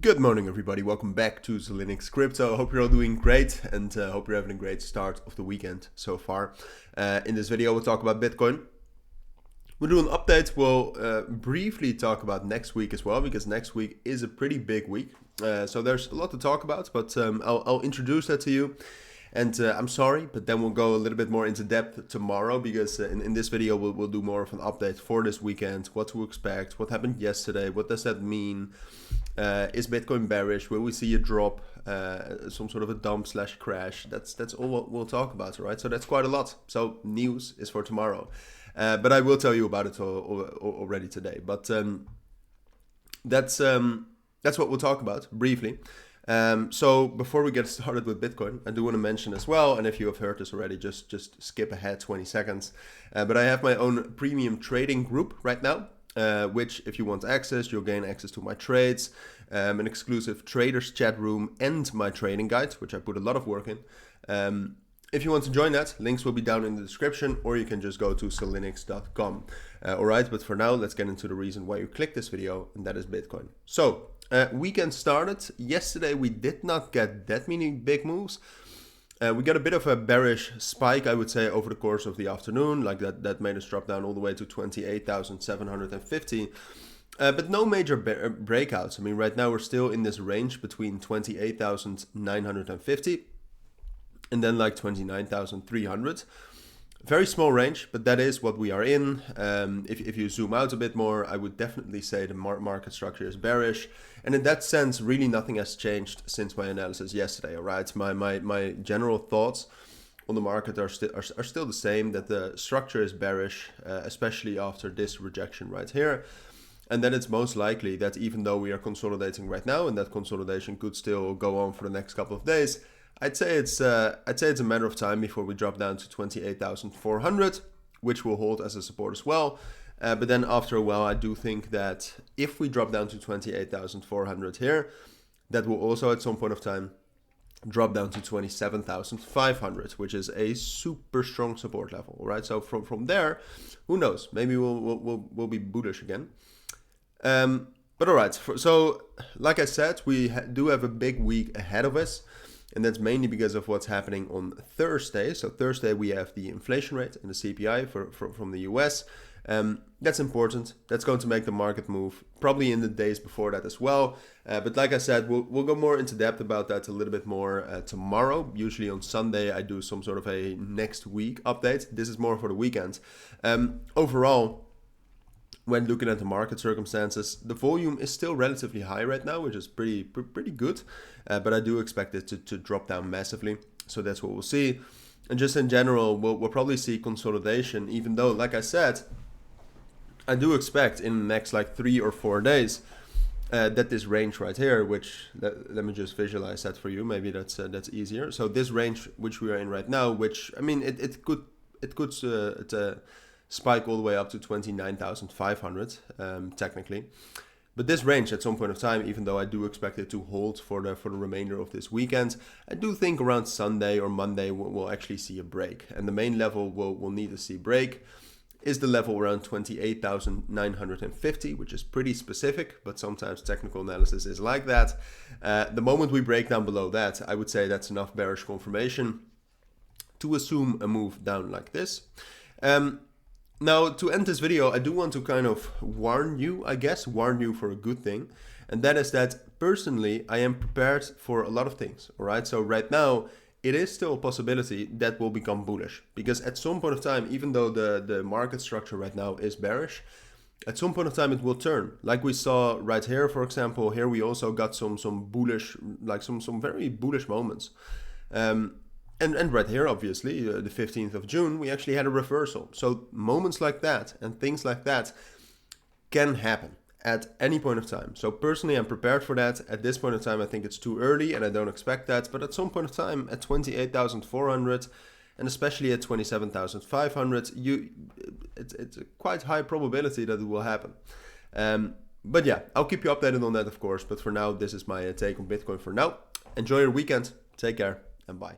Good morning, everybody. Welcome back to Cilinix Crypto. Hope you're all doing great and hope you're having a great start of the weekend so far. In this video, we'll talk about Bitcoin. We'll do an update. We'll briefly talk about next week as well, because next week is a pretty big week. So there's a lot to talk about, but I'll introduce that to you. And I'm sorry, but then we'll go a little bit more into depth tomorrow, because in this video we'll do more of an update for this weekend, what to expect, what happened yesterday, what does that mean, is Bitcoin bearish, will we see a drop, some sort of a dump / crash. That's all what we'll talk about, right? So that's quite a lot. So news is for tomorrow, but I will tell you about it already today. But that's what we'll talk about briefly. So before we get started with Bitcoin, I do want to mention as well, and if you have heard this already, just skip ahead 20 seconds. But I have my own premium trading group right now, which if you want access, you'll gain access to my trades, an exclusive traders chat room, and my trading guide, which I put a lot of work in. If you want to join that, links will be down in the description, or you can just go to cilinix.com. Alright, but for now, let's get into the reason why you clicked this video, and that is Bitcoin. So, weekend started. Yesterday we did not get that many big moves. We got a bit of a bearish spike, I would say, over the course of the afternoon. Like that made us drop down all the way to 28,750. But no major breakouts. I mean, right now we're still in this range between 28,950 and then like 29,300. Very small range, but that is what we are in. If you zoom out a bit more, I would definitely say the market structure is bearish. And in that sense, really nothing has changed since my analysis yesterday, all right? My general thoughts on the market are still the same, that the structure is bearish, especially after this rejection right here. And then it's most likely that even though we are consolidating right now, and that consolidation could still go on for the next couple of days, I'd say it's a matter of time before we drop down to 28,400, which will hold as a support as well. But then after a while, I do think that if we drop down to 28,400 here, that will also at some point of time drop down to 27,500, which is a super strong support level, right? So from there, who knows? Maybe we'll be bullish again. But all right, so like I said, we do have a big week ahead of us. And that's mainly because of what's happening on Thursday. So Thursday we have the inflation rate and the CPI from the US. That's important. That's going to make the market move, probably in the days before that as well. But like I said, we'll go more into depth about that a little bit more tomorrow. Usually on Sunday I do some sort of a next week update. This is more for the weekend. Overall, when looking at the market circumstances, the volume is still relatively high right now, which is pretty good. But I do expect it to drop down massively. So that's what we'll see. And just in general, we'll probably see consolidation, even though, like I said, I do expect in the next like 3 or 4 days that this range right here, which let me just visualize that for you. Maybe that's easier. So this range which we are in right now, which I mean, it could spike all the way up to 29,500 technically. But this range at some point of time, even though I do expect it to hold for the remainder of this weekend, I do think around Sunday or Monday we'll actually see a break. And the main level we'll need to see break is the level around 28,950, which is pretty specific, but sometimes technical analysis is like that. The moment we break down below that, I would say that's enough bearish confirmation to assume a move down like this. Now, to end this video, I do want to kind of warn you for a good thing. And that is that personally, I am prepared for a lot of things. All right. So right now, it is still a possibility that will become bullish. Because at some point of time, even though the market structure right now is bearish, at some point of time it will turn. Like we saw right here, for example, here we also got some bullish, like some very bullish moments. And right here, obviously, the 15th of June, we actually had a reversal. So moments like that and things like that can happen at any point of time. So personally, I'm prepared for that. At this point in time, I think it's too early and I don't expect that. But at some point of time, at 28,400 and especially at 27,500, it's a quite high probability that it will happen. But yeah, I'll keep you updated on that, of course. But for now, this is my take on Bitcoin for now. Enjoy your weekend. Take care and bye.